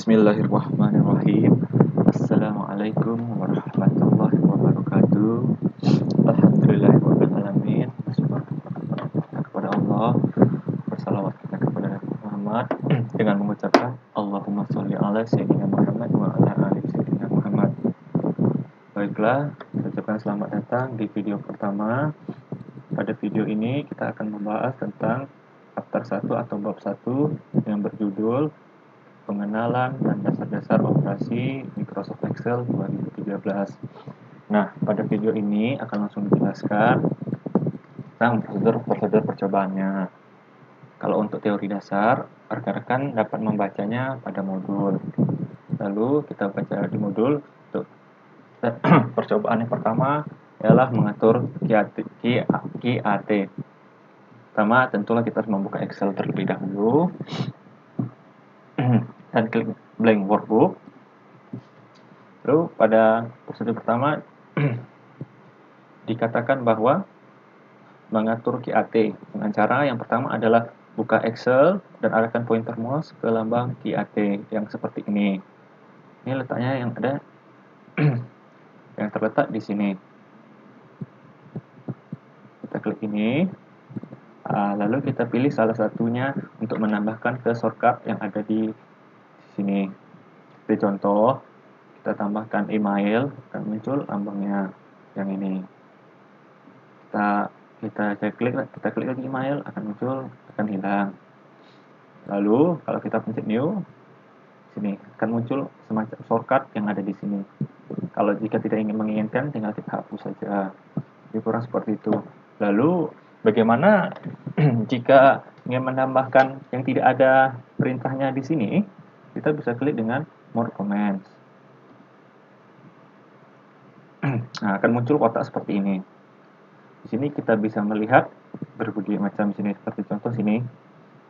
Bismillahirrahmanirrahim. Assalamualaikum warahmatullahi wabarakatuh. Alhamdulillahirabbil alamin. Kita kepada Allah, bersalawat kita kepada Nabi Muhammad dengan mengucapkan Allahumma sholli ala sayyidina Muhammad wa ala ali sayyidina Muhammad. Baiklah, saya ucapkan selamat datang di video pertama. Pada video ini kita akan membahas tentang chapter 1 atau bab 1 yang berjudul Pengenalan dan dasar-dasar operasi Microsoft Excel 2013. Nah, pada video ini akan langsung dijelaskan tentang prosedur percobaannya. Kalau untuk teori dasar, rekan-rekan dapat membacanya pada modul. Lalu kita baca di modul. Untuk percobaan yang pertama ialah mengatur QAT. Pertama, tentulah kita harus membuka Excel terlebih dahulu dan klik blank workbook. Lalu pada prosedur pertama dikatakan bahwa mengatur QAT dengan cara yang pertama adalah buka Excel dan arahkan pointer mouse ke lambang QAT yang seperti ini. Ini letaknya yang ada yang terletak di sini. Kita klik ini. Lalu kita pilih salah satunya untuk menambahkan ke shortcut yang ada di sini. Seperti contoh, kita tambahkan email, akan muncul lambangnya yang ini. Kita klik lagi email, akan muncul, akan hilang. Lalu kalau kita pencet new, sini akan muncul semacam shortcut yang ada di sini. Kalau jika tidak menginginkan, tinggal kita hapus saja. Jadi kurang seperti itu. Lalu bagaimana jika ingin menambahkan yang tidak ada perintahnya di sini? Kita bisa klik dengan More Commands. Nah, akan muncul kotak seperti ini. Di sini kita bisa melihat berbagai macam sini, seperti contoh sini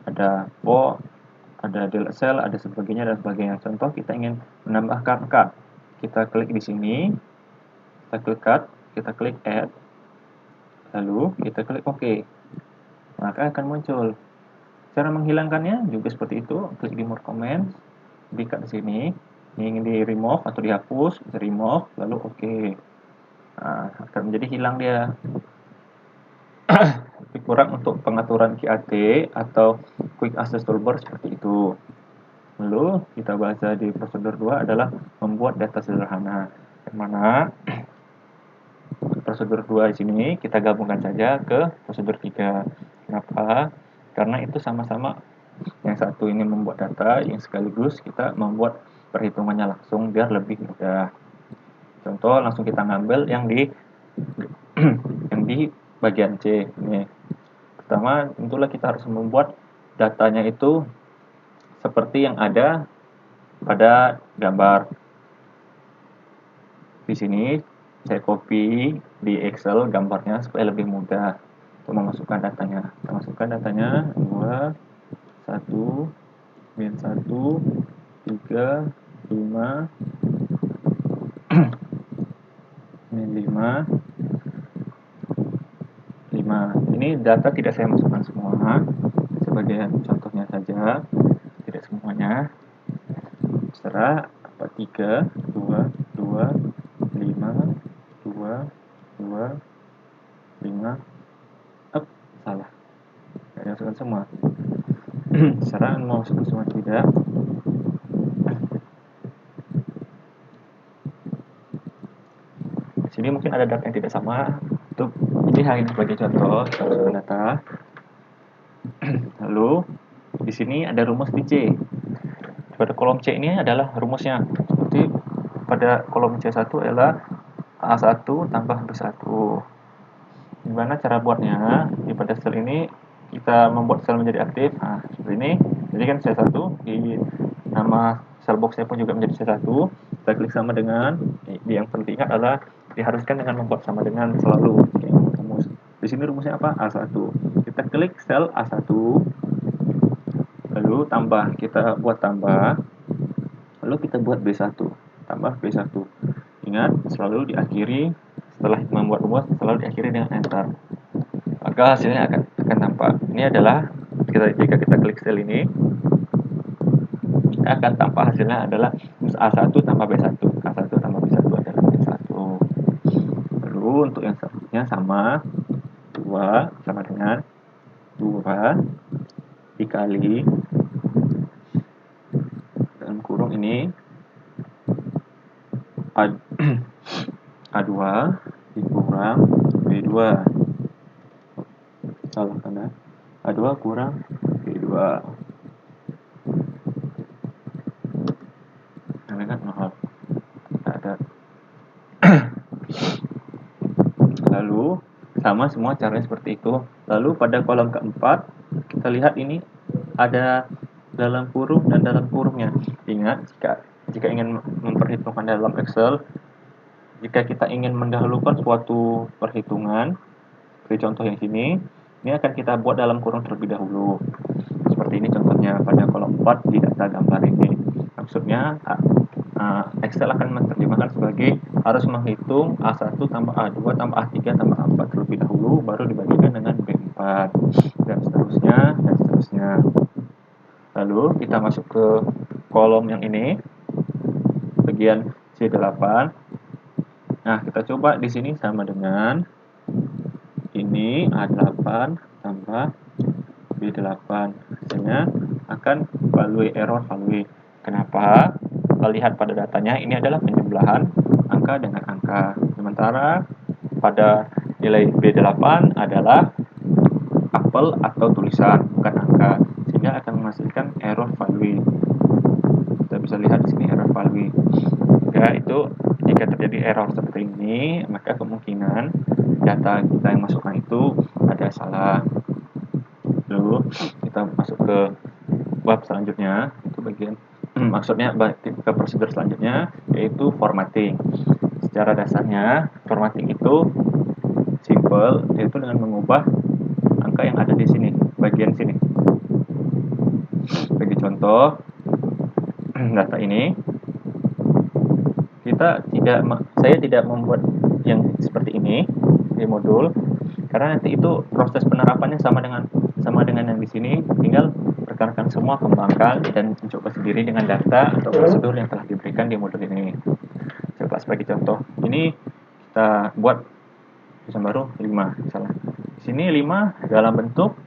ada ada delete cell, ada sebagainya dan sebagainya. Contoh kita ingin menambahkan cut. Kita klik di sini, kita klik cut, kita klik add, lalu kita klik OK. Maka akan muncul. Cara menghilangkannya juga seperti itu, klik di More Commands, di cut di sini. Ini ingin di remove atau dihapus, bisa remove, lalu OK. Nah, akan menjadi hilang dia. Lebih kurang untuk pengaturan QAT atau Quick Access Toolbar seperti itu. Lalu kita baca di prosedur 2 adalah membuat data sederhana. Yang mana prosedur 2 di sini kita gabungkan saja ke prosedur 3. Kenapa? Karena itu sama-sama, yang satu ini membuat data, yang sekaligus kita membuat perhitungannya langsung biar lebih mudah. Contoh langsung kita ngambil yang di yang di bagian C ini. Pertama, tentulah kita harus membuat datanya itu seperti yang ada pada gambar. Di sini saya copy di Excel gambarnya supaya lebih mudah untuk memasukkan datanya. Kita masukkan datanya 2 1 min 1 3 5 min 5 5. Ini data tidak saya masukkan semua, sebagian contohnya saja, tidak semuanya. Terserah, 3 2 2 5 2 2 5. Salah, tidak masukkan semua. Terserah mau masukkan semua tidak. Di sini mungkin ada data yang tidak sama. Untuk ini hanya sebagai contoh, kita masukkan data. Lalu di sini ada rumus di C. Pada kolom C ini adalah rumusnya. Seperti pada kolom C1 adalah A1 tambah B1. Gimana cara buatnya? Di pada sel ini kita membuat sel menjadi aktif. Nah, seperti ini. Jadi kan C1 di nama sel boxnya pun juga menjadi C1. Kita klik sama dengan, yang penting adalah diharuskan dengan membuat sama dengan selalu. Di sini rumusnya apa? A1. Kita klik sel A1. Lalu tambah, kita buat tambah. Lalu kita buat B1. Tambah B1. Ingat, selalu diakhiri setelah membuat rumus, selalu diakhiri dengan enter. Maka hasilnya akan nampak. Ini adalah jika kita klik sel ini, akan tambah hasilnya adalah A1 tambah B1. A1 tambah B1 adalah B1. Lalu untuk yang selanjutnya sama 2 sama dengan 2 dikali dalam kurung ini A2 dikurang B2. Salah karena A2 kurang B2. Ini kan maaf. Ada. Lalu sama semua caranya seperti itu. Lalu pada kolom keempat kita lihat ini ada dalam kurung dan dalam kurungnya. Ingat, jika ingin memperhitungkan dalam Excel, jika kita ingin mendahulukan suatu perhitungan, seperti contoh yang sini, ini akan kita buat dalam kurung terlebih dahulu. Seperti ini contohnya pada kolom 4 di data gambar ini. Maksudnya Excel akan menerjemahkan sebagai harus menghitung A1 tambah A2 tambah A3 tambah A4 terlebih dahulu, baru dibagikan dengan B4 dan seterusnya dan seterusnya. Lalu kita masuk ke kolom yang ini, bagian C8. Nah, kita coba di sini sama dengan ini A8 tambah B8. Hasilnya akan error value. Kenapa? Kita lihat pada datanya, ini adalah penjumlahan angka dengan angka. Sementara pada nilai B8 adalah apel atau tulisan, bukan angka. Sehingga akan menghasilkan error value. Kita bisa lihat di sini error value. Ya, itu jika terjadi error seperti ini, maka kemungkinan data kita yang masukkan itu ada salah. Lalu kita masuk ke bab selanjutnya, itu bagian maksudnya ke prosedur selanjutnya, yaitu formatting. Secara dasarnya formatting itu simple, yaitu dengan mengubah angka yang ada di sini, bagian sini. Bagi contoh data ini, saya tidak membuat yang seperti ini di modul, karena nanti itu proses penerapannya sama dengan yang di sini. Tinggal rekan-rekan semua kembangkan dan mencoba sendiri dengan data atau prosedur yang telah diberikan di modul ini. Coba sebagai contoh, ini kita buat tulisan baru 5 misalnya. Di sini 5 dalam bentuk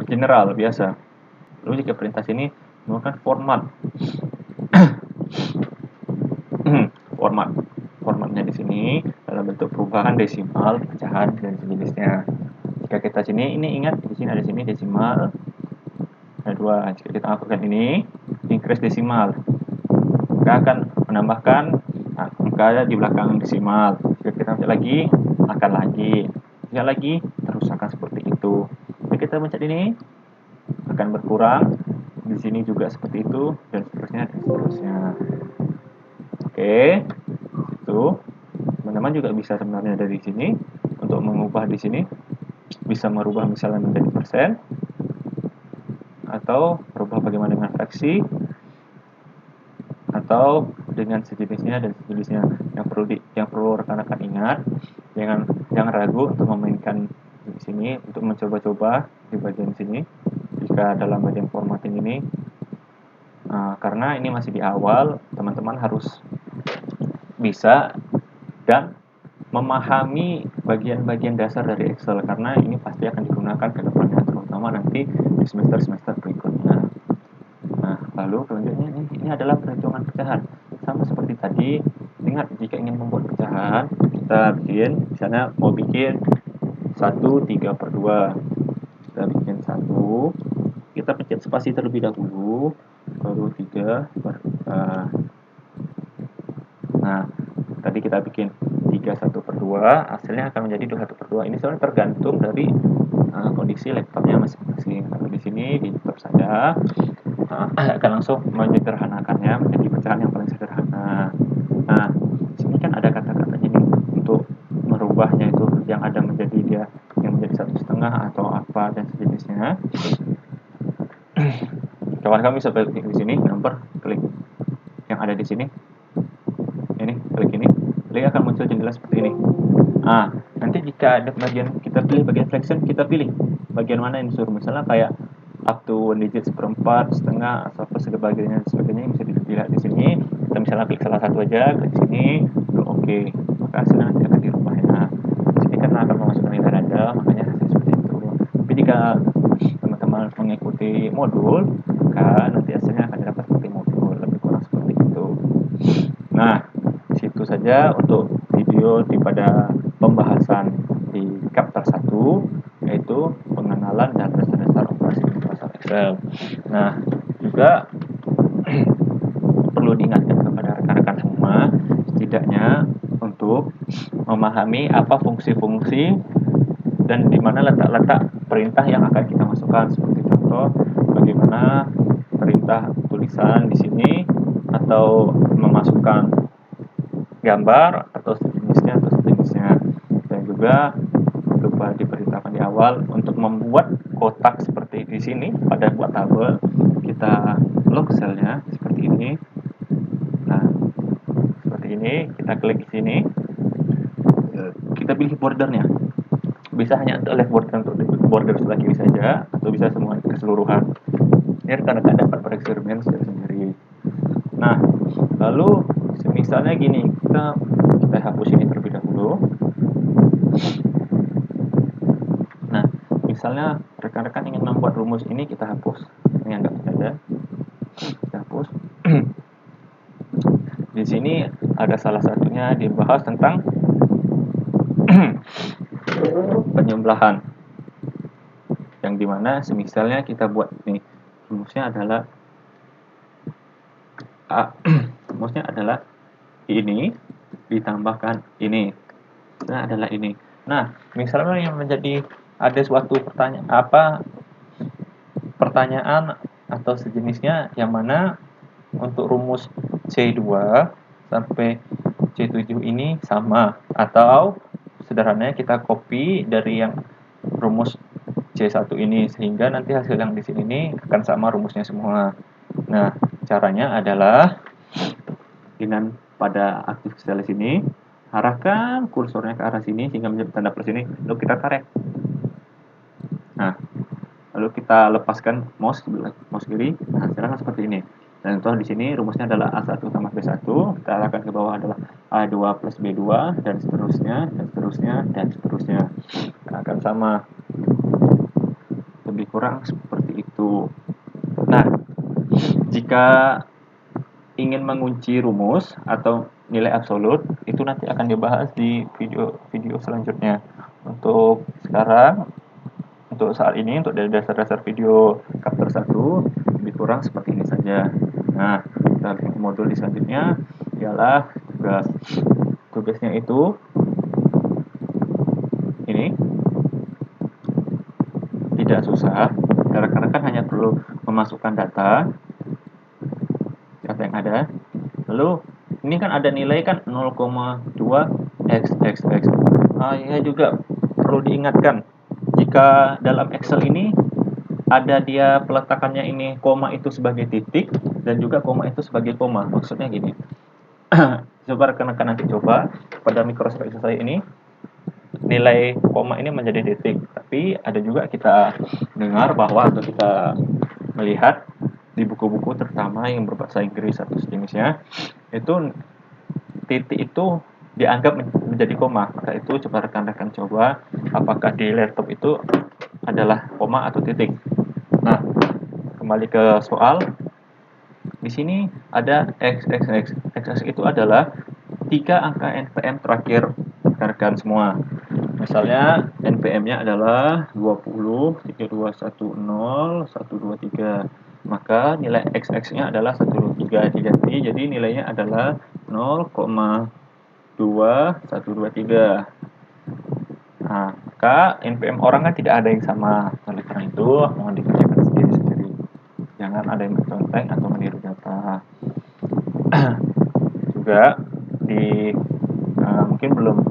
general biasa. Lalu jika perintah sini menggunakan formatnya di sini dalam bentuk perubahan desimal, pecahan dan sejenisnya. Jika kita sini, ini ingat di sini ada desimal, ada 2. Jika kita lakukan ini increase desimal, maka akan menambahkan angka di belakang desimal. Jika kita pencet lagi, akan lagi, jika lagi terus akan seperti itu. Jika kita pencet ini akan berkurang, di sini juga seperti itu dan seterusnya dan seterusnya. Oke, itu teman-teman juga bisa sebenarnya dari sini untuk mengubah di sini. Bisa merubah misalnya menjadi persen, atau merubah bagaimana dengan fraksi, atau dengan sejenisnya dan sejenisnya. Yang perlu rekan-rekan ingat, jangan ragu untuk memainkan di sini, untuk mencoba-coba di bagian sini jika dalam bagian formatting ini, karena ini masih di awal, teman-teman harus bisa dan memahami bagian-bagian dasar dari Excel, karena ini pasti akan digunakan ke depannya, terutama nanti di semester-semester berikutnya. Nah, lalu selanjutnya ini adalah perhitungan pecahan. Sama seperti tadi, ingat jika ingin membuat pecahan, kita bikin, misalnya mau bikin 1/3/2. Kita bikin 1, kita pencet spasi terlebih dahulu, baru 3/2. Nah, tadi kita bikin 3/1/2, hasilnya akan menjadi 2/1/2. Ini sebenarnya tergantung dari kondisi laptopnya masing-masing. Kalau di sini di laptop saya akan langsung menyederhanakannya menjadi pecahan yang paling sederhana. Nah, di sini kan ada kata-katanya nih untuk merubahnya, itu yang ada menjadi 1,5 atau apa dan sejenisnya. Kawan-kawan bisa klik di sini, nomor klik yang ada di sini. Ini klik ini, akan muncul jendela seperti ini. Nanti jika ada bagian kita pilih bagian fraction, kita pilih bagian mana yang disuruh. Misalnya kayak up to 1 digit, seperempat, setengah, atau apa sebagainya bisa dilihat di sini. Kita misalnya klik salah satu aja, klik sini, oke, maka hasilnya nanti akan dirubah ya. Di sini karena akan memasukkan nilai random, makanya hasil seperti itu. Tapi jika teman-teman mengikuti modul, maka nanti hasilnya akan didapat seperti modul, lebih kurang seperti itu. Nah, situ saja untuk video pada pembahasan di chapter 1, yaitu pengenalan dan dasar-dasar operasi Microsoft Excel. Nah, juga perlu diingatkan kepada rekan-rekan semua, setidaknya untuk memahami apa fungsi-fungsi dan di mana letak-letak perintah yang akan kita masukkan. Seperti contoh, bagaimana perintah tulisan di sini atau memasukkan gambar atau sejenisnya, dan juga lupa diberitakan di awal untuk membuat kotak seperti di sini pada buat tabel, kita lock cellnya seperti ini. Nah, seperti ini, kita klik di sini, kita pilih bordernya, bisa hanya untuk left border sebelah kiri saja atau bisa semua keseluruhan. Ini rekan-rekan dapat bereksperimen sendiri. Nah, lalu misalnya gini, kita hapus ini terlebih dahulu. Nah, misalnya rekan-rekan ingin membuat rumus ini, kita hapus, ini anggap saja kita hapus. Di sini ada salah satunya dibahas tentang penjumlahan, yang dimana semisalnya kita buat nih, rumusnya adalah rumusnya adalah ini ditambahkan ini, nah adalah ini. Nah, misalnya yang menjadi ada suatu pertanyaan atau sejenisnya, yang mana untuk rumus C2 sampai C7 ini sama, atau sederhananya kita copy dari yang rumus C1 ini, sehingga nanti hasil yang di sini ini akan sama rumusnya semua. Nah, caranya adalah dengan pada aktif sel sini, arahkan kursornya ke arah sini sehingga menjadi tanda plus ini, lalu kita tarik. Nah, lalu kita lepaskan mouse kiri. Nah, hasilnya seperti ini. Dan contoh di sini rumusnya adalah A1 tambah B1, kita arahkan ke bawah adalah A2 plus B2, dan seterusnya, dan seterusnya, dan seterusnya. Nah, akan sama. Lebih kurang seperti itu. Nah, jika ingin mengunci rumus atau nilai absolut, itu nanti akan dibahas di video selanjutnya. Untuk sekarang, untuk saat ini, untuk dari dasar-dasar video chapter 1, lebih kurang seperti ini saja. Nah, kita ke modul di selanjutnya ialah tugasnya itu ini tidak susah, rekan-rekan hanya perlu memasukkan data yang ada. Lalu ini kan ada nilai kan 0,2 x. Ya juga perlu diingatkan, jika dalam Excel ini ada dia peletakannya ini koma itu sebagai titik dan juga koma itu sebagai koma. Maksudnya gini. Coba rekan-rekan nanti coba pada Microsoft Excel saya ini, nilai koma ini menjadi titik, tapi ada juga kita dengar bahwa atau kita melihat di buku-buku terutama yang berbahasa Inggris atau sejenisnya, itu titik itu dianggap menjadi koma. Maka itu coba rekan-rekan coba apakah di laptop itu adalah koma atau titik. Nah, kembali ke soal. Di sini ada x itu adalah 3 angka NPM terakhir rekan-rekan semua. Misalnya NPM-nya adalah 20, 3210, 123. Maka nilai x-nya adalah 123 diganti, jadi nilainya adalah 0,2123. Nah, maka NPM orang kan tidak ada yang sama. Oleh karena itu, mohon dikerjakan sendiri-sendiri. Jangan ada yang mencontek atau meniru data. Juga di mungkin belum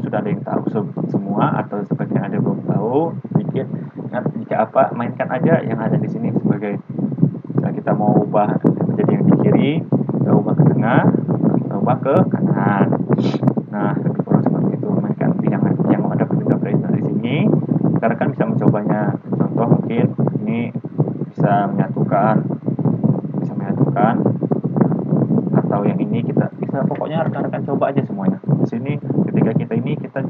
sudah ada yang tahu semua atau sebagian ada yang belum tahu sedikit. Ingat, jika apa, mainkan aja yang ada di sini sebagai kita mau ubah menjadi yang di kiri, kita ubah ke tengah, kita ubah ke kanan. Nah, lebih kurang seperti itu. Mainkan yang ada perintah di sini, rekan bisa mencobanya. Contoh mungkin ini bisa menyatukan, atau yang ini kita bisa, pokoknya rekan-rekan coba aja semuanya. Di sini ketika kita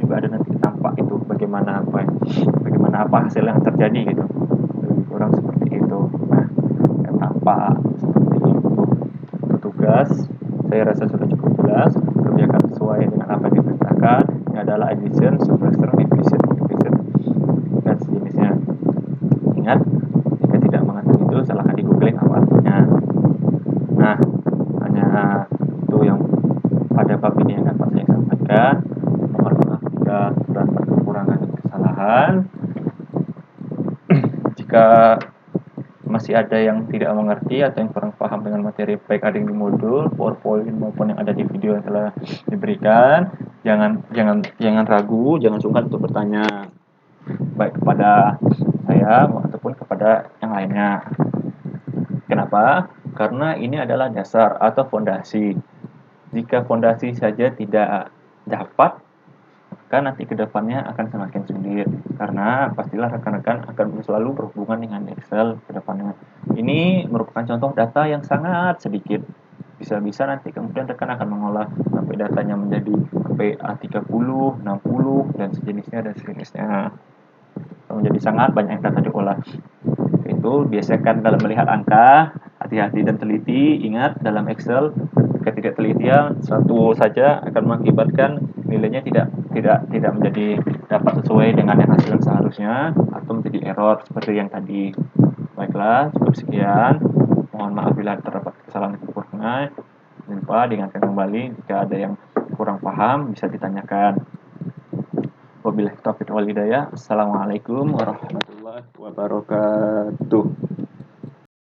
juga ada nanti tampak itu bagaimana apa hasil yang terjadi gitu. Lebih kurang seperti itu. Nah, yang tampak seperti itu. Untuk tugas saya rasa sudah cukup jelas. Kerjakan sesuai dengan apa yang diperintahkan. Ini adalah addition, subtraction, division, dan sejenisnya. Ingat, jika tidak mengerti itu silahkan di googling apa artinya. Nah, hanya itu yang pada bab ini yang dapat saya sampaikan. Mohon maaf jika terdapat kekurangan dan kesalahan. Jika masih ada yang tidak mengerti atau yang kurang paham dengan materi, baik ada yang di modul, PowerPoint maupun yang ada di video yang telah diberikan, jangan ragu, jangan sungkan untuk bertanya, baik kepada saya ataupun kepada yang lainnya. Kenapa? Karena ini adalah dasar atau fondasi. Jika fondasi saja tidak dapat, maka nanti kedepannya akan semakin sulit, karena pastilah rekan-rekan akan selalu berhubungan dengan Excel kedepannya. Ini merupakan contoh data yang sangat sedikit. Bisa-bisa nanti kemudian rekan akan mengolah sampai datanya menjadi sampai A30, 60, dan sejenisnya. Menjadi sangat banyak data diolah. Itu biasakan dalam melihat angka, hati-hati dan teliti. Ingat, dalam Excel ketidaktelitian satu saja akan mengakibatkan nilainya tidak menjadi dapat sesuai dengan yang hasil yang seharusnya, atau menjadi error seperti yang tadi. Baiklah, cukup sekian. Mohon maaf bila terdapat kesalahan kekurangan. Jangan lupa diingatkan kembali jika ada yang kurang paham bisa ditanyakan. Wabillahi taufiq wal hidayah. Assalamualaikum warahmatullahi wabarakatuh.